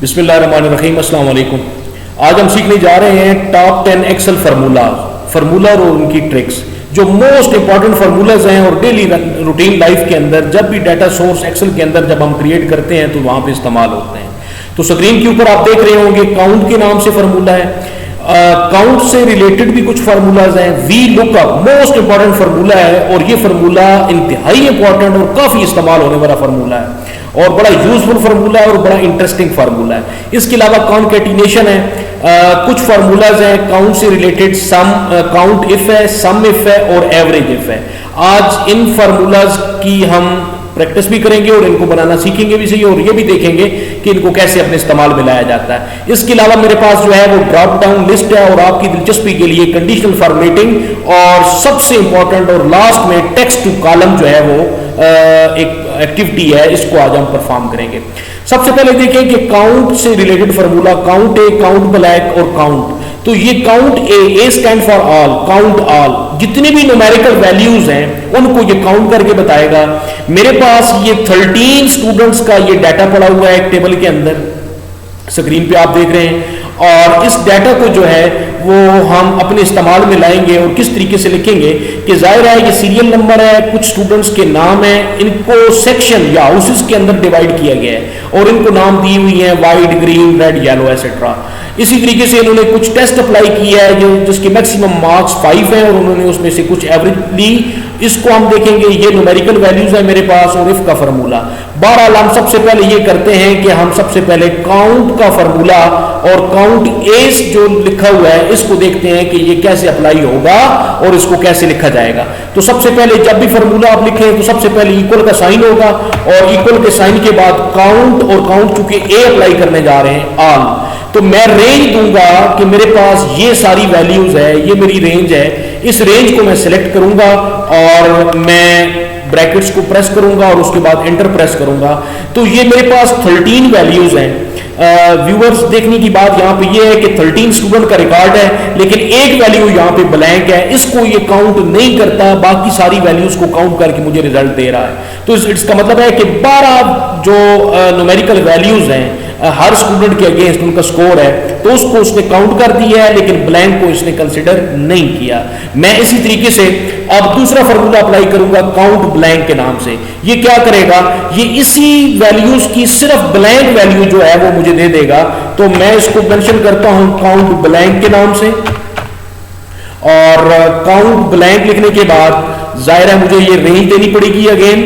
बिस्मिल्लाहिर्रहमानिर्रहीम, अस्सलाम वालेकुम। आज हम सीखने जा रहे हैं टॉप 10 एक्सेल फार्मूला और उनकी ट्रिक्स, जो मोस्ट इंपॉर्टेंट फार्मूलाज हैं और डेली रूटीन लाइफ के अंदर जब भी डाटा सोर्स एक्सेल के अंदर जब हम क्रिएट करते हैं तो वहाँ पे इस्तेमाल होते हैं। तो स्क्रीन के ऊपर आप देख रहे होंगे काउंट के नाम से फार्मूला है, काउंट से रिलेटेड भी कुछ फार्मूलाज हैं। V lookup most important formula है और ये फार्मूला इंतहाई इंपॉर्टेंट और काफ़ी इस्तेमाल होने वाला फार्मूला है और बड़ा यूजफुल फार्मूला है और बड़ा इंटरेस्टिंग फार्मूला है। इसके अलावा कॉन्केटिनेशन है, कुछ फार्मूलाज हैं काउंट से रिलेटेड, सम काउंट इफ है, सम इफ है और एवरेज इफ है। आज इन फार्मूलाज की हम प्रैक्टिस भी करेंगे और इनको बनाना सीखेंगे भी सही, और ये भी देखेंगे कि इनको कैसे अपने इस्तेमाल में लाया जाता है। इसके अलावा मेरे पास जो है वो ड्रॉप डाउन लिस्ट है और आपकी दिलचस्पी के लिए कंडीशनल फॉर्मेटिंग और सबसे इंपॉर्टेंट और लास्ट में टेक्स्ट टू कॉलम जो है वो एक एक्टिविटी है, इसको आज हम परफॉर्म करेंगे। सबसे पहले देखें कि काउंट से रिलेटेड फार्मूला, काउंट ए, काउंट ब्लैक और काउंट। तो ये count A stand for all, count all, जितनी भी न्यूमेरिकल वैल्यूज हैं उनको ये काउंट करके बताएगा। मेरे पास ये 13 स्टूडेंट्स का ये डाटा पड़ा हुआ है एक टेबल के अंदर, स्क्रीन पे आप देख रहे हैं, और इस डाटा को जो है वो हम अपने इस्तेमाल में लाएंगे और किस तरीके से लिखेंगे कि जाहिर है ये सीरियल नंबर है, कुछ स्टूडेंट्स के नाम है, इनको सेक्शन या हाउसेस के अंदर डिवाइड किया गया है और इनको नाम दी हुई है white, green, red, yellow etcetera. इसी तरीके से इन्होंने कुछ टेस्ट अप्लाई किया है जो जिसके मैक्सिमम मार्क्स 5 हैं और उन्होंने उसमें से कुछ एवरेज ली। इसको हम देखेंगे, ये न्यूमेरिकल वैल्यूज है मेरे पास और इफ का फार्मूला। बहरहाल हम सबसे पहले ये करते हैं कि हम सबसे पहले काउंट का फार्मूला और काउंट एस जो लिखा हुआ है इसको देखते हैं कि ये कैसे अप्लाई होगा और इसको कैसे लिखा जाएगा। तो सबसे पहले जब भी फार्मूला आप लिखें तो सबसे पहले इक्वल का साइन होगा और इक्वल के साइन के बाद काउंट, और काउंट चूंकि ए अप्लाई करने जा रहे हैं ऑल, तो मैं रेंज दूंगा कि मेरे पास ये सारी वैल्यूज है, ये मेरी रेंज है। इस रेंज को मैं सिलेक्ट करूंगा और मैं ब्रैकेट्स को प्रेस करूंगा और उसके बाद एंटर प्रेस करूंगा। तो ये मेरे पास 13 वैल्यूज हैं। व्यूअर्स देखने की बात यहाँ पे ये है कि 13 स्टूडेंट का रिकॉर्ड है लेकिन एक वैल्यू यहाँ पे ब्लैंक है, इसको ये काउंट नहीं करता, बाकी सारी वैल्यूज को काउंट करके मुझे रिजल्ट दे रहा है। तो इसका मतलब है कि 12 जो न्यूमेरिकल वैल्यूज हैं हर स्टूडेंट के अगेंस्ट उनका स्कोर है, तो उसको उसने काउंट कर दिया है लेकिन ब्लैंक को इसने कंसिडर नहीं किया। मैं इसी तरीके से अब दूसरा फार्मूला अप्लाई करूंगा काउंट ब्लैंक के नाम से। ये क्या करेगा, ये इसी वैल्यूज की सिर्फ ब्लैंक वैल्यू जो है वो मुझे दे देगा। तो मैं इसको मेंशन करता हूं काउंट ब्लैंक के नाम से, और काउंट ब्लैंक लिखने के बाद जाहिर है मुझे ये रेंज देनी पड़ेगी अगेन,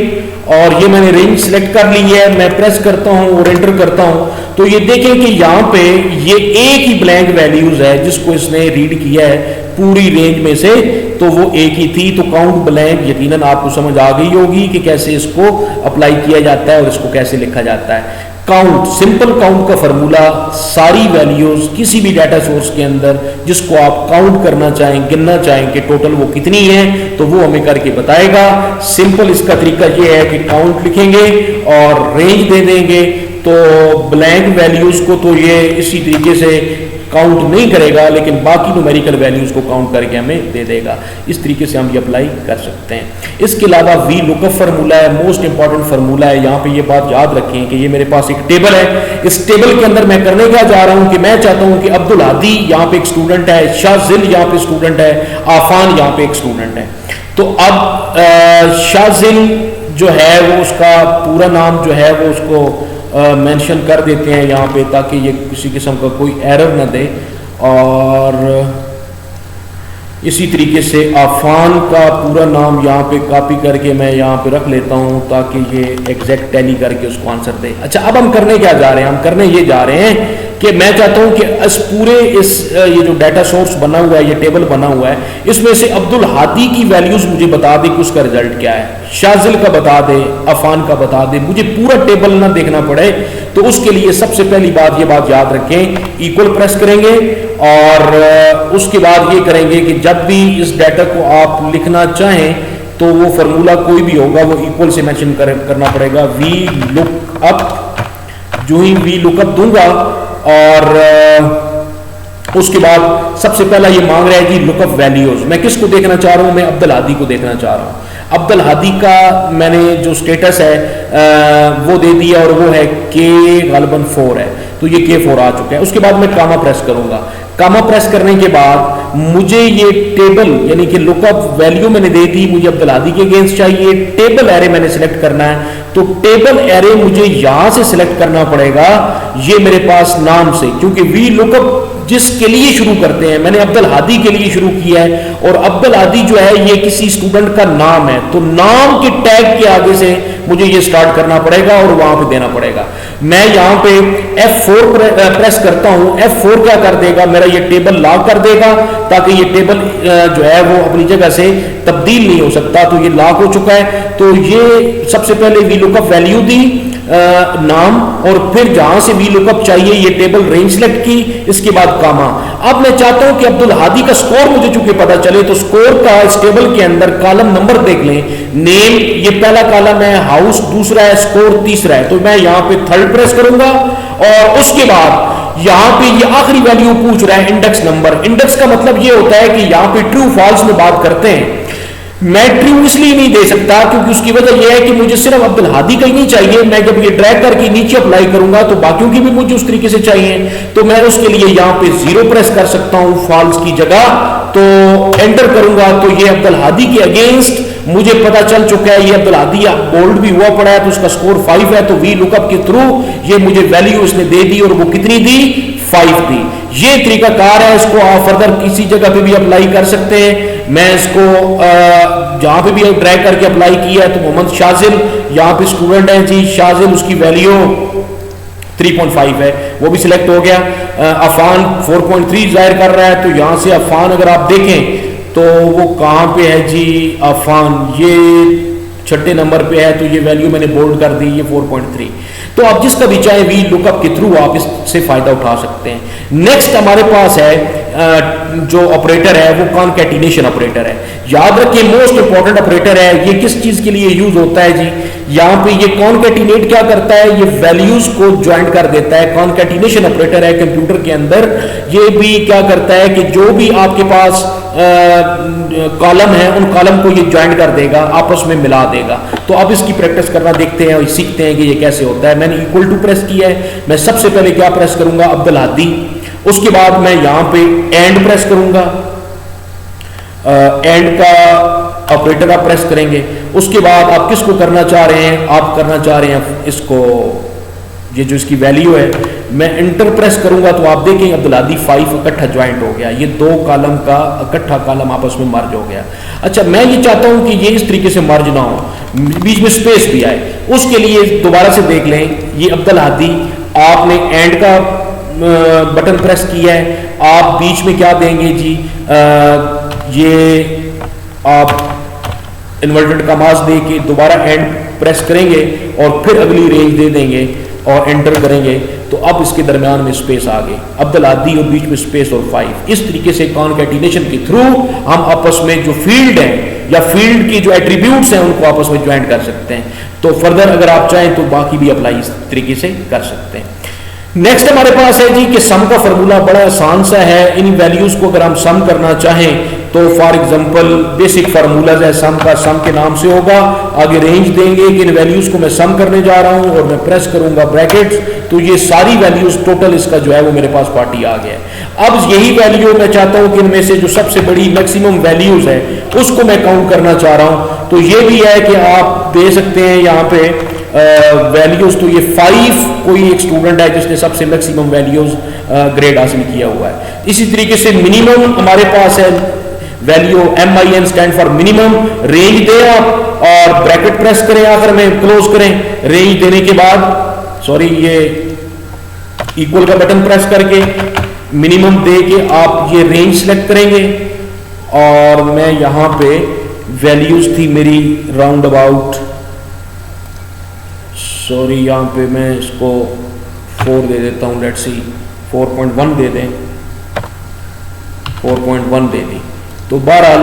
और ये मैंने रेंज सिलेक्ट कर ली है। मैं प्रेस करता हूं और एंटर करता हूं तो ये देखें कि यहां पे ये एक ही ब्लैंक वैल्यूज है जिसको इसने रीड किया है पूरी रेंज में से, तो वो एक ही थी। तो काउंट ब्लैंक यकीनन आपको समझ आ गई होगी कि कैसे इसको अप्लाई किया जाता है और इसको कैसे लिखा जाता है। काउंट, सिंपल काउंट का फार्मूला, सारी वैल्यूज किसी भी डाटा सोर्स के अंदर जिसको आप काउंट करना चाहें, गिनना चाहें कि टोटल वो कितनी है, तो वो हमें करके बताएगा। सिंपल इसका तरीका ये है कि काउंट लिखेंगे और रेंज दे देंगे, तो ब्लैंक वैल्यूज को तो ये इसी तरीके से काउंट नहीं करेगा लेकिन बाकी न्यूमेरिकल वैल्यूज को काउंट करके हमें दे देगा। इस तरीके से हम ये अप्लाई कर सकते हैं। इसके अलावा वी लुकअप फार्मूला है, मोस्ट इंपॉर्टेंट फार्मूला है। यहाँ पे ये बात याद रखें कि ये मेरे पास एक टेबल है, इस टेबल के अंदर मैं करने क्या जा रहा हूँ कि मैं चाहता हूँ कि अब्दुल हादी यहाँ पे एक स्टूडेंट है, शाजिल यहाँ पे स्टूडेंट है, आफान यहाँ पे एक स्टूडेंट है। तो अब शाजिल जो है वो उसका पूरा नाम जो है वो उसको मेंशन कर देते हैं यहाँ पे ताकि ये किसी किस्म का कोई एरर ना दे, और इसी तरीके से आफान का पूरा नाम यहाँ पे कॉपी करके मैं यहाँ पे रख लेता हूँ ताकि ये एग्जैक्ट टैली करके उसको आंसर दे। अच्छा, अब हम करने क्या जा रहे हैं, हम करने ये जा रहे हैं कि मैं चाहता हूं कि ये जो डाटा सोर्स बना हुआ है, ये टेबल बना हुआ है, इसमें से अब्दुल हादी की वैल्यूज मुझे बता दे कि उसका रिजल्ट क्या है, शाजिल का बता दे, अफान का बता दे, मुझे पूरा टेबल ना देखना पड़े। तो उसके लिए सबसे पहली बात ये बात याद रखें, इक्वल प्रेस करेंगे और उसके बाद ये करेंगे कि जब भी इस डाटा को आप लिखना चाहें तो वो फार्मूला कोई भी होगा वो इक्वल से मेंशन करना पड़ेगा। वी लुक अप, जो ही वी लुकअप दूंगा और उसके बाद सबसे पहला ये मांग रहा है कि लुकअप वैल्यूज। मैं किसको देखना चाह रहा हूं, मैं अब्दुल हादी को देखना चाह रहा हूं। अब्दुल हादी का मैंने जो स्टेटस है وہ دے دیا اور وہ ہے K غالباً 4 ہے, تو یہ K4 آ چکا ہے. اس کے بعد میں کاما پریس کروں گا. کاما پریس کرنے کے بعد مجھے یہ ٹیبل یعنی کہ لک اپ ویلیو میں نے دے دی, مجھے عبدالہادی کے اگینسٹ چاہیے. ٹیبل ایرے میں نے سلیکٹ کرنا ہے, تو ٹیبل ایرے مجھے یہاں سے سلیکٹ کرنا پڑے گا, یہ میرے پاس نام سے, کیونکہ وی لک اپ جس کے لیے شروع کرتے ہیں, میں نے عبدالہادی کے لیے شروع کیا ہے, اور عبدالہادی جو ہے یہ کسی اسٹوڈنٹ کا نام ہے, تو نام کے ٹیگ کے آگے سے مجھے یہ سٹارٹ کرنا پڑے گا اور وہاں پہ دینا پڑے گا. میں یہاں پہ F4 پریس کرتا ہوں. F4 کیا کر دے گا, میرا یہ ٹیبل لاک کر دے گا تاکہ یہ ٹیبل جو ہے وہ اپنی جگہ سے تبدیل نہیں ہو سکتا, تو یہ لاک ہو چکا ہے. تو یہ سب سے پہلے وی لک اپ ویلیو دی, نام, اور پھر جہاں سے وی لک اپ چاہیے یہ ٹیبل رینج سلیکٹ کی, اس کے بعد کاما. اب میں چاہتا ہوں کہ عبدالہادی کا سکور مجھے چونکہ پتا چلے, تو سکور کا اس ٹیبل کے اندر کالم نمبر دیکھ لیں. نیم یہ پہلا کالم ہے, ہاؤس دوسرا ہے, سکور تیسرا ہے, تو میں یہاں پہ 3rd پریس کروں گا, اور اس کے بعد یہاں پہ یہ آخری ویلیو پوچھ رہا ہے انڈیکس نمبر. انڈیکس کا مطلب یہ ہوتا ہے کہ یہاں پہ ٹرو فالس میں بات کرتے ہیں. میں ٹرو اس لیے نہیں دے سکتا کیونکہ اس کی وجہ یہ ہے کہ مجھے صرف عبدالہادی کا ہی نہیں چاہیے. میں جب یہ ڈریگ کر کے نیچے اپلائی کروں گا تو باقیوں کی بھی مجھے اس طریقے سے چاہیے, تو میں اس کے لیے یہاں پہ 0 پریس کر سکتا ہوں فالس کی جگہ, تو انٹر کروں گا تو یہ عبدالہادی کے اگینسٹ مجھے پتا چل چکا ہے. یہ عبدالہادی بولڈ بھی ہوا پڑا ہے, تو اس کا سکور 5 ہے, تو وی لک اپ کے تھرو یہ مجھے ویلیو اس نے دے دی, اور وہ کتنی دی, 5 دی. یہ طریقہ کار ہے, اس کو آپ فردر کسی جگہ پہ بھی اپلائی کر سکتے ہیں. میں اس کو جہاں پہ بھی ڈریگ کر کے اپلائی کیا ہے, تو محمد شازل یہاں پہ اسٹوڈنٹ ہے جی, شازل اس کی ویلیو 3.5 ہے, وہ بھی سلیکٹ ہو گیا. عفان 4.3 ظاہر کر رہا ہے, تو یہاں سے عفان اگر آپ دیکھیں تو وہ کہاں پہ ہے جی, عفان یہ 6 نمبر پہ ہے, تو یہ ویلیو میں نے بولڈ کر دی, یہ 4.3. تو آپ جس کا بھی چاہیں وی لک اپ کے تھرو آپ اس سے فائدہ اٹھا سکتے ہیں. نیکسٹ ہمارے پاس ہے جو آپریٹر ہے وہ کانکیٹینیشن آپریٹر ہے. یاد رکھیں موسٹ امپورٹنٹ آپریٹر ہے. یہ کس چیز کے لیے یوز ہوتا ہے جی, یہاں پہ یہ کانکیٹینیٹ کیا کرتا ہے, یہ ویلیوز کو جوائنٹ کر دیتا ہے. کانکیٹینیشن آپریٹر ہے کمپیوٹر کے اندر, یہ بھی کیا کرتا ہے کہ جو بھی آپ کے پاس کالم ہے ان کالم کو یہ جوائنٹ کر دے گا, آپس میں ملا دے گا. تو اب اس کی پریکٹس کرنا دیکھتے ہیں اور سیکھتے ہیں کہ یہ کیسے ہوتا ہے. میں نے ایکول ٹو پریس کیا ہے. میں سب سے پہلے کیا پریس کروں گا, عبدالہادی. اس کے بعد میں یہاں پہ اینڈ پریس کروں گا, اینڈ کا آپریٹر آپ پریس کریں گے. اس کے بعد آپ کس کو کرنا چاہ رہے ہیں, آپ کرنا چاہ رہے ہیں اس کو, یہ جو اس کی ویلیو ہے, میں انٹر پریس کروں گا تو آپ دیکھیں عبدالہادی 5 اکٹھا جوائنٹ ہو گیا. یہ 2 کالم کا اکٹھا کالم آپس میں مرج ہو گیا. اچھا میں یہ چاہتا ہوں کہ یہ اس طریقے سے مرج نہ ہو, بیچ میں سپیس بھی آئے. اس کے لیے دوبارہ سے دیکھ لیں, یہ عبدالہادی آپ نے اینڈ کا بٹن پریس کیا ہے, آپ بیچ میں کیا دیں گے جی, یہ آپ انورٹڈ کماز دے کے دوبارہ اینڈ پریس کریں گے اور پھر اگلی رینج دے دیں گے اور انٹر کریں گے, تو اب اس کے درمیان میں سپیس آ گئی, عبدالہادی اور بیچ میں سپیس اور 5. اس طریقے سے کانکیٹینیشن کے تھرو ہم آپس میں جو فیلڈ ہیں یا فیلڈ کی جو ایٹریبیوٹس ہیں ان کو آپس میں جوائنٹ کر سکتے ہیں. تو فردر اگر آپ چاہیں تو باقی بھی اپلائی اس طریقے سے کر سکتے ہیں. نیکسٹ ہمارے پاس ہے جی کہ سم کا فارمولا بڑا آسان سا ہے. ان ویلیوز کو اگر ہم سم کرنا چاہیں تو فار ایگزامپل بیسک فارمولاز ہے سم کا, سم کے نام سے ہوگا, آگے رینج دیں گے کہ ان ویلیوز کو میں سم کرنے جا رہا ہوں اور میں پریس کروں گا بریکٹس, تو یہ ساری ویلیوز ٹوٹل اس کا جو ہے وہ میرے پاس پارٹی آ گیا ہے. اب یہی ویلیو میں چاہتا ہوں کہ ان میں سے جو سب سے بڑی میکسیمم ویلیوز ہے اس کو میں کاؤنٹ کرنا چاہ رہا ہوں. تو یہ بھی ہے کہ آپ دے سکتے ہیں یہاں پہ ویلیوز, تو یہ 5 کوئی ایک اسٹوڈنٹ ہے جس نے سب سے میکسیمم ویلیوز گریڈ حاصل کیا ہوا ہے. اسی طریقے سے منیمم ہمارے پاس ہے value MIN stand for minimum. Range دیں آپ اور بریکٹ پریس کریں, آخر میں کلوز کریں. رینج دینے کے بعد یہ ایکول کا بٹن پریس کر کے منیمم دے کے آپ یہ رینج سلیکٹ کریں گے, اور میں یہاں پہ ویلیوز تھی میری راؤنڈ اباؤٹ, یہاں پہ میں اس کو 4 دے دیتا ہوں, لیٹس سی 4.1 دے دیں, 4.1 دے دی. تو بہرحال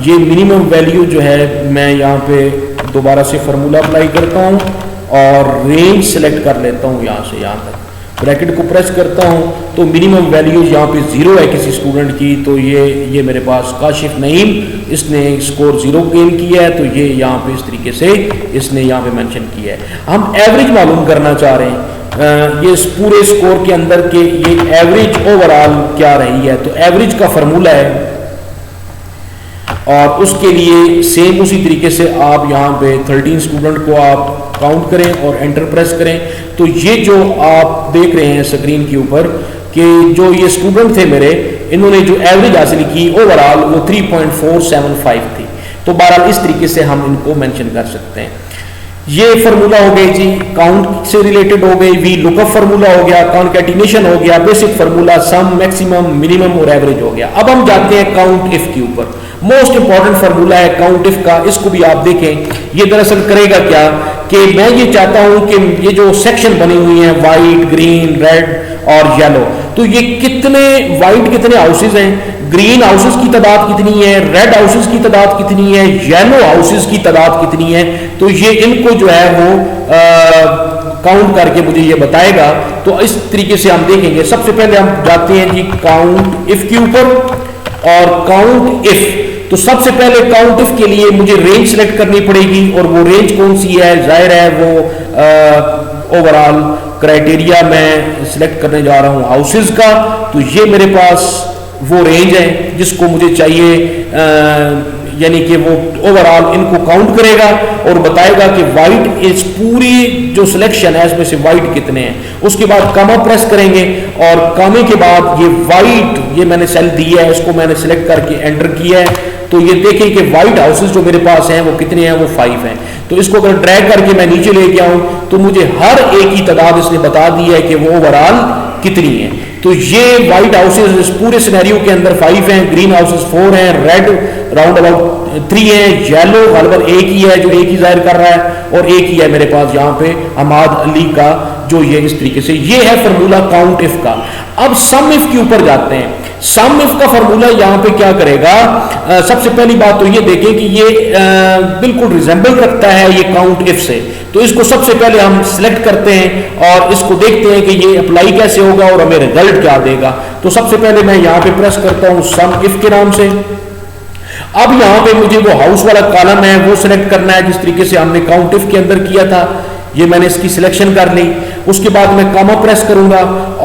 یہ منیمم ویلیو جو ہے میں یہاں پہ دوبارہ سے فارمولا اپلائی کرتا ہوں اور رینج سلیکٹ کر لیتا ہوں یہاں سے یہاں تک. ब्रैकेट को प्रेस करता हूँ तो मिनिमम वैल्यूज यहाँ पे 0 है किसी स्टूडेंट की, तो ये मेरे पास काशिफ नईम, इसने स्कोर 0 गेन किया है, तो ये यहाँ पे इस तरीके से इसने यहाँ पे मेंशन किया है। हम एवरेज मालूम करना चाह रहे हैं ये पूरे स्कोर के अंदर के ये एवरेज ओवरऑल क्या रही है, तो एवरेज का फार्मूला है और उसके लिए सेम उसी तरीके से आप यहाँ पे 13 स्टूडेंट को आप काउंट करें और एंटर प्रेस करें। तो ये जो आप देख रहे हैं स्क्रीन के ऊपर कि जो ये स्टूडेंट थे मेरे, इन्होंने जो एवरेज हासिल की ओवरऑल वो 3.475 थी। तो बहरहाल इस तरीके से हम इनको मेंशन कर सकते हैं। ये फार्मूला हो गई जी, काउंट से रिलेटेड हो गई, वी लुकअप फार्मूला हो गया, कॉन्कैटिनेशन हो गया, बेसिक फार्मूला, सम, मैक्सिमम, मिनिमम और एवरेज हो गया। अब हम जाते हैं काउंट इफ के ऊपर। मोस्ट इंपॉर्टेंट फार्मूला है काउंट इफ का, इसको भी आप देखें। ये दरअसल करेगा क्या कि मैं ये चाहता हूं कि ये जो सेक्शन बनी हुई है वाइट, ग्रीन, रेड और येलो, तो ये कितने वाइट कितने हाउसेज हैं, ग्रीन हाउसेज की तादाद कितनी है, रेड हाउसेज की तादाद कितनी है, येलो हाउसेज की तादाद कितनी है, तो ये इनको जो है वो काउंट करके मुझे ये बताएगा। तो इस तरीके से हम देखेंगे। सबसे पहले हम जाते हैं जी काउंट इफ के ऊपर और काउंट इफ। तो सबसे पहले काउंट इफ के लिए मुझे रेंज सेलेक्ट करनी पड़ेगी और वो रेंज कौन सी है, जाहिर है वो ओवरऑल क्राइटेरिया मैं सिलेक्ट करने जा रहा हूं हाउसेज का। तो ये मेरे पास वो रेंज है जिसको मुझे चाहिए, यानी कि वो ओवरऑल इनको काउंट करेगा और बताएगा कि वाइट इस पूरी जो सिलेक्शन है इसमें से वाइट कितने हैं। उसके बाद कामा प्रेस करेंगे और कामे के बाद ये वाइट, ये मैंने सेल दिया है, इसको मैंने सिलेक्ट करके एंटर किया है। तो ये देखें कि वाइट हाउसेज जो मेरे पास हैं वो कितने हैं, वो 5 हैं। तो इसको अगर ड्रैग करके मैं नीचे लेके आऊं तो मुझे हर एक की तादाद इसने बता दी है कि वो ओवरऑल कितनी है। तो ये वाइट हाउसेज इस पूरे सिनेरियो के अंदर 5 हैं, ग्रीन हाउसेज 4 हैं, रेड राउंड अबाउट 3 हैं, येलो गलबन एक ही है जो एक ही जाहिर कर रहा है और एक ही है मेरे पास यहाँ पे हमाद अली का, जो ये इस तरीके से। ये है फार्मूला काउंट इफ का। अब सम इफ के ऊपर जाते हैं। सम इफ का फार्मूला यहाँ पे क्या करेगा, सबसे पहली बात तो ये देखें कि ये बिल्कुल रिजेंबल रखता है ये काउंट इफ से। तो इसको सबसे पहले हम सिलेक्ट करते हैं और इसको देखते हैं कि ये अप्लाई कैसे होगा और हमें रिजल्ट क्या देगा। तो सबसे पहले मैं यहाँ पे प्रेस करता हूँ सम इफ के नाम से। अब यहाँ पे मुझे वो हाउस वाला कॉलम है वो सिलेक्ट करना है जिस तरीके से हमने काउंट इफ के अंदर किया था। ये मैंने इसकी सिलेक्शन कर ली। उसके बाद मैं कामा प्रेस करूंगा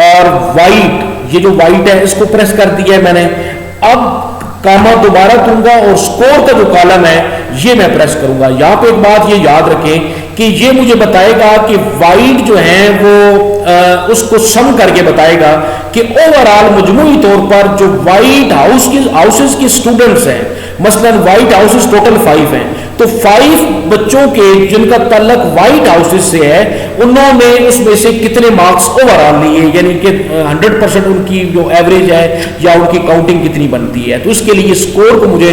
और वाइट, ये जो वाइट है इसको प्रेस कर दिया है मैंने। अब कामा दोबारा दूंगा और स्कोर का जो कॉलम है ये मैं प्रेस करूंगा। यहां पे एक बात ये याद रखें कि ये मुझे बताएगा कि वाइट जो है वो उसको सम करके बताएगा कि ओवरऑल मजमूई तौर पर जो वाइट हाउसेस के स्टूडेंट्स हैं, मसलन वाइट हाउसेस टोटल 5 हैं, तो 5 बच्चों के जिनका ताल्लुक वाइट हाउसेस से है उन्होंने उसमें से कितने मार्क्स ओवरऑल लिए, यानी कि 100% उनकी जो एवरेज है या उनकी काउंटिंग कितनी बनती है। तो इसके लिए स्कोर को मुझे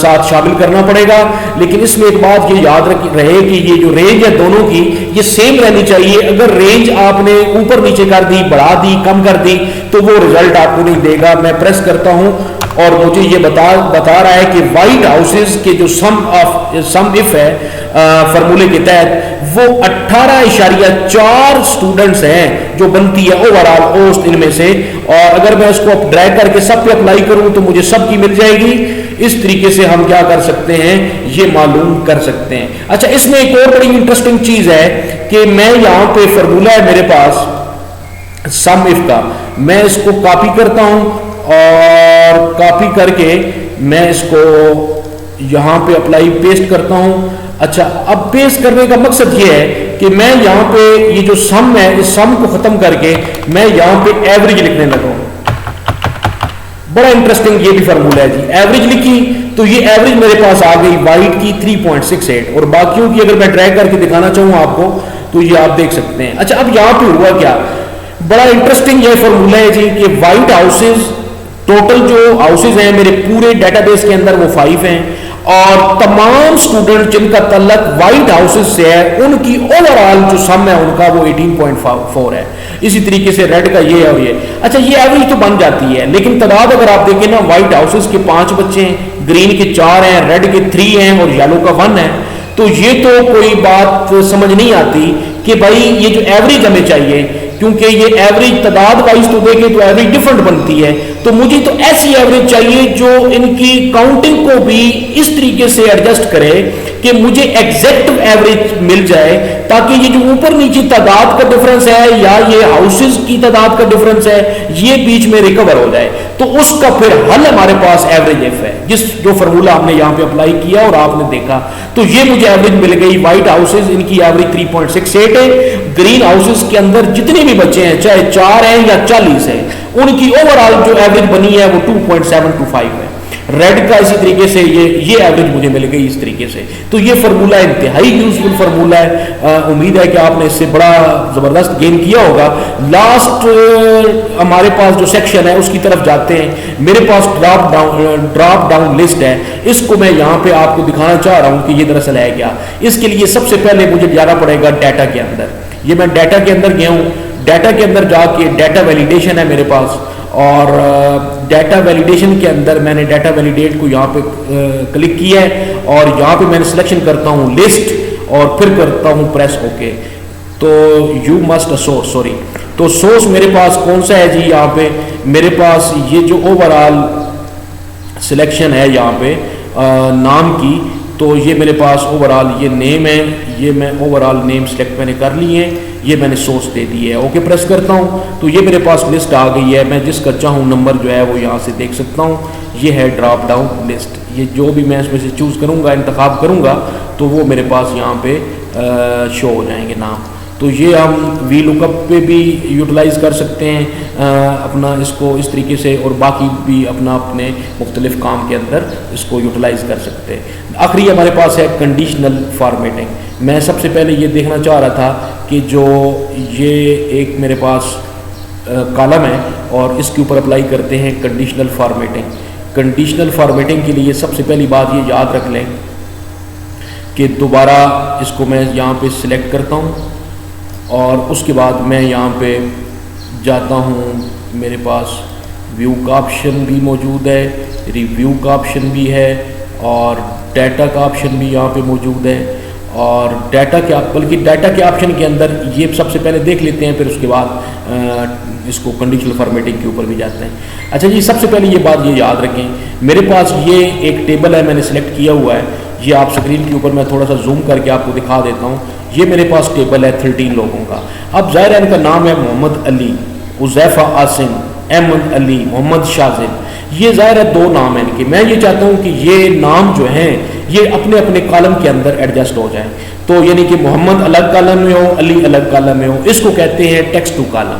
साथ शामिल करना पड़ेगा। लेकिन इसमें एक बात ये याद रहे कि ये जो रेंज है दोनों की ये सेम रहनी चाहिए। अगर रेंज आपने ऊपर नीचे कर दी, बढ़ा दी, कम कर दी तो वो रिजल्ट आपको नहीं देगा। मैं प्रेस करता हूं और मुझे ये बता रहा है कि वाइट हाउसेस के जो सम इफ है फार्मूले के तहत वो 18.4 स्टूडेंट्स हैं जो बनती है ओवरऑल औसत इनमें से। और अगर मैं इसको ड्रैग करके सब पे अप्लाई करूं तो मुझे सब की मिल जाएगी। इस तरीके से हम क्या कर सकते हैं, ये मालूम कर सकते हैं। अच्छा, इसमें एक और बड़ी इंटरेस्टिंग चीज है कि मैं यहां पे फार्मूला है मेरे पास सम इफ का, मैं इसको कॉपी करता हूं और कॉपी करके मैं इसको यहां पे अप्लाई पेस्ट करता हूं। अच्छा, अब पेस्ट करने का मकसद ये है कि मैं यहां पे ये जो सम है इस सम को खत्म करके मैं यहां पे एवरेज लिखने लगा। बड़ा इंटरेस्टिंग ये भी फार्मूला है जी। एवरेज लिखी तो ये एवरेज मेरे पास आ गई वाइट की 3.68 और बाकियों की अगर मैं ड्रैग करके दिखाना चाहूँ आपको तो ये आप देख सकते हैं। अच्छा, अब यहां पे हुआ क्या, बड़ा इंटरेस्टिंग ये फार्मूला है जी कि वाइट हाउसेज टोटल जो हाउसेज हैं मेरे पूरे डेटाबेस के अंदर वो 5 हैं और तमाम स्टूडेंट जिनका तल्लक वाइट हाउसेज से है उनकी ओवरऑल जो सम है उनका वो 18.4 है। इसी तरीके से रेड का ये और ये। अच्छा, ये एवरेज तो बन जाती है, लेकिन तादाद अगर आप देखें ना, वाइट हाउसेज के 5 बच्चे हैं, ग्रीन के 4 हैं, रेड के 3 हैं और येलो का 1 है। तो ये तो कोई बात समझ नहीं आती कि भाई ये जो एवरेज हमें चाहिए کیونکہ یہ ایوریج تعداد وائز تو دیکھیں تو ایوریج ڈفرنٹ بنتی ہے، تو مجھے تو ایسی ایوریج چاہیے جو ان کی کاؤنٹنگ کو بھی اس طریقے سے ایڈجسٹ کرے کہ مجھے ایگزیکٹ ایوریج مل جائے، تاکہ یہ جو اوپر نیچے تعداد کا ڈفرنس ہے یا یہ ہاؤسز کی تعداد کا ڈفرنس ہے یہ بیچ میں ریکور ہو جائے. تو اس کا پھر حل ہمارے پاس ایوریج ایف ہے، جو فارمولا ہم نے یہاں پہ اپلائی کیا اور آپ نے دیکھا، تو یہ مجھے ایوریج مل گئی. وائٹ ہاؤسز ان کی ایوریج 3.68 ہے، گرین ہاؤسز کے اندر جتنے بھی بچے ہیں چاہے 4 ہیں یا 40 ہیں ان کی اوور آل جو ایوریج بنی ہے وہ 2.725 ہے. ریڈ کا اسی طریقے سے یہ ایوریج مجھے مل گئی اس طریقے سے. تو یہ فارمولا انتہائی یوزفل فارمولا ہے. امید ہے کہ آپ نے اس سے بڑا زبردست گین کیا ہوگا. لاسٹ ہمارے پاس جو سیکشن ہے اس کی طرف جاتے ہیں. میرے پاس ڈراپ ڈاؤن لسٹ ہے، اس کو میں یہاں پہ آپ کو دکھانا چاہ رہا ہوں کہ یہ دراصل ہے کیا. اس کے لیے سب سے پہلے مجھے جانا پڑے گا ڈیٹا کے اندر. یہ میں ڈیٹا کے اندر گیا ہوں. ڈیٹا کے اندر جا کے ڈیٹا ویلیڈیشن ہے میرے پاس، اور ڈیٹا ویلیڈیشن کے اندر میں نے ڈیٹا ویلیڈیٹ کو یہاں پہ کلک کیا ہے اور یہاں پہ میں نے سلیکشن کرتا ہوں لسٹ اور پھر کرتا ہوں پریس اوکے. تو یو مسٹ سورس، سوری، تو سورس میرے پاس کون سا ہے جی؟ یہاں پہ میرے پاس یہ جو اوور آل سلیکشن ہے یہاں پہ نام کی، تو یہ میرے پاس اوور آل یہ نیم ہے. یہ میں اوور آل نیم سلیکٹ میں نے کر لی ہے، یہ میں نے سورس دے دی ہے. اوکے پریس کرتا ہوں تو یہ میرے پاس لسٹ آ گئی ہے. میں جس کا چاہوں نمبر جو ہے وہ یہاں سے دیکھ سکتا ہوں. یہ ہے ڈراپ ڈاؤن لسٹ. یہ جو بھی میں اس میں سے چوز کروں گا، انتخاب کروں گا، تو وہ میرے پاس یہاں پہ شو ہو جائیں گے نام. تو یہ ہم وی لک اپ پہ بھی یوٹیلائز کر سکتے ہیں اپنا اس کو اس طریقے سے، اور باقی بھی اپنے مختلف کام کے اندر اس کو یوٹیلائز کر سکتے ہیں. آخری ہمارے پاس ہے کنڈیشنل فارمیٹنگ. میں سب سے پہلے یہ دیکھنا چاہ رہا تھا کہ جو یہ ایک میرے پاس کالم ہے اور اس کے اوپر اپلائی کرتے ہیں کنڈیشنل فارمیٹنگ. کنڈیشنل فارمیٹنگ کے لیے سب سے پہلی بات یہ یاد رکھ لیں کہ دوبارہ اس کو میں یہاں پہ سلیکٹ کرتا ہوں اور اس کے بعد میں یہاں پہ جاتا ہوں. میرے پاس ویو کا آپشن بھی موجود ہے، ریویو کا آپشن بھی ہے، اور ڈیٹا کا آپشن بھی یہاں پہ موجود ہے. اور ڈیٹا کے بلکہ ڈیٹا کے آپشن کے اندر یہ سب سے پہلے دیکھ لیتے ہیں، پھر اس کے بعد اس کو کنڈیشنل فارمیٹنگ کے اوپر بھی جاتے ہیں. اچھا جی، سب سے پہلے یہ بات یہ یاد رکھیں، میرے پاس یہ ایک ٹیبل ہے، میں نے سلیکٹ کیا ہوا ہے. یہ آپ اسکرین کے اوپر میں تھوڑا سا زوم کر کے آپ کو دکھا دیتا ہوں. یہ میرے پاس ٹیبل ہے 13 لوگوں کا. اب ظاہر ہے ان کا نام ہے محمد علی، حذیفہ عاصم، احمد علی، محمد شاذل. یہ ظاہر ہے 2 نام ہیں ان کے. میں یہ چاہتا ہوں کہ یہ نام جو ہیں یہ اپنے اپنے کالم کے اندر ایڈجسٹ ہو جائیں. تو یعنی کہ محمد الگ کالم میں ہو، علی الگ کالم میں ہو. اس کو کہتے ہیں ٹیکسٹ ٹو کالم.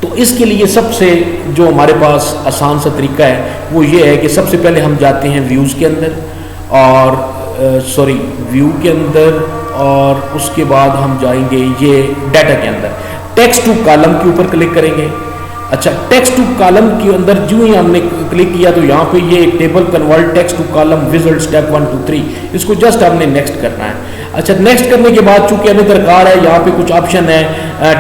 تو اس کے لیے سب سے جو ہمارے پاس آسان سا طریقہ ہے وہ یہ ہے کہ سب سے پہلے ہم جاتے ہیں ویوز کے اندر، اور ویو کے اندر، اور اس کے بعد ہم جائیں گے یہ ڈیٹا کے اندر، ٹیکسٹ ٹو کالم کے اوپر کلک کریں گے. اچھا، ٹیکسٹ ٹو کالم کے اندر جو ہی ہم نے کلک کیا تو یہاں پہ یہ ایک table convert text to column wizard step 1 2 3، اس کو جسٹ ہم نے نیکسٹ کرنا ہے. اچھا، نیکسٹ کرنے کے بعد چونکہ ہمیں درکار ہے یہاں پہ کچھ آپشن ہے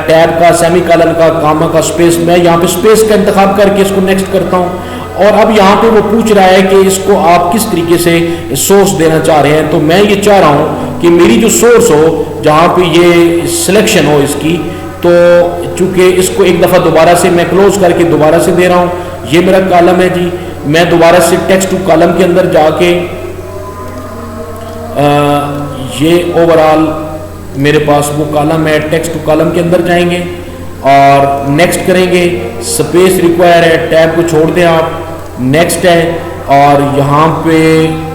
ٹیب کا، سیمی کالن کا، کاما کا، اسپیس. میں یہاں پہ اسپیس کا انتخاب کر کے اس کو نیکسٹ کرتا ہوں. اور اب یہاں پہ وہ پوچھ رہا ہے کہ اس کو آپ کس طریقے سے سورس دینا چاہ رہے ہیں. تو میں یہ چاہ رہا ہوں کہ میری جو سورس ہو جہاں پہ یہ سلیکشن ہو اس کی، تو چونکہ اس کو ایک دفعہ دوبارہ سے میں کلوز کر کے دوبارہ سے دے رہا ہوں. یہ میرا کالم ہے جی. میں دوبارہ سے ٹیکسٹ ٹو کالم کے اندر جا کے یہ اوور آل میرے پاس وہ کالم ہے، ٹیکسٹ ٹو کالم کے اندر جائیں گے اور نیکسٹ کریں گے. سپیس ریکوائر ہے، ٹیب کو چھوڑ دیں آپ، نیکسٹ ہے. اور یہاں پہ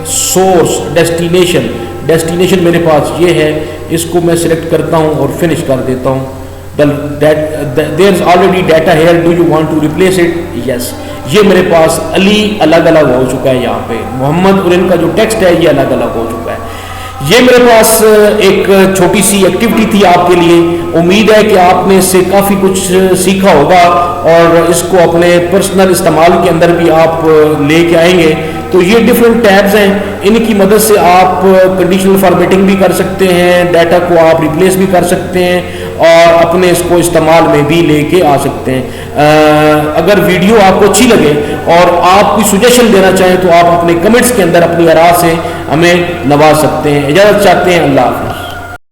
سورس ڈیسٹینیشن میرے پاس یہ ہے، اس کو میں سلیکٹ کرتا ہوں اور فنش کر دیتا ہوں. there is already data here, do you want to replace it? yes. یہ میرے پاس علی الگ الگ ہو چکا ہے، یہاں پہ محمد اور ان کا جو ٹیکسٹ ہے یہ الگ الگ ہو چکا ہے. یہ میرے پاس ایک چھوٹی سی ایکٹیویٹی تھی آپ کے لیے. امید ہے کہ آپ نے اس سے کافی کچھ سیکھا ہوگا اور اس کو اپنے پرسنل استعمال کے اندر بھی آپ لے کے آئیں گے. تو یہ ڈفرینٹ ٹیبز ہیں، ان کی مدد سے آپ کنڈیشنل فارمیٹنگ بھی کر سکتے ہیں، ڈیٹا کو آپ ریپلیس بھی کر سکتے ہیں اور اپنے اس کو استعمال میں بھی لے کے آ سکتے ہیں. اگر ویڈیو آپ کو اچھی لگے اور آپ کوئی سجیشن دینا چاہیں تو آپ اپنے کمنٹس کے اندر اپنی آراء سے ہمیں نواز سکتے ہیں. اجازت چاہتے ہیں. اللہ حافظ.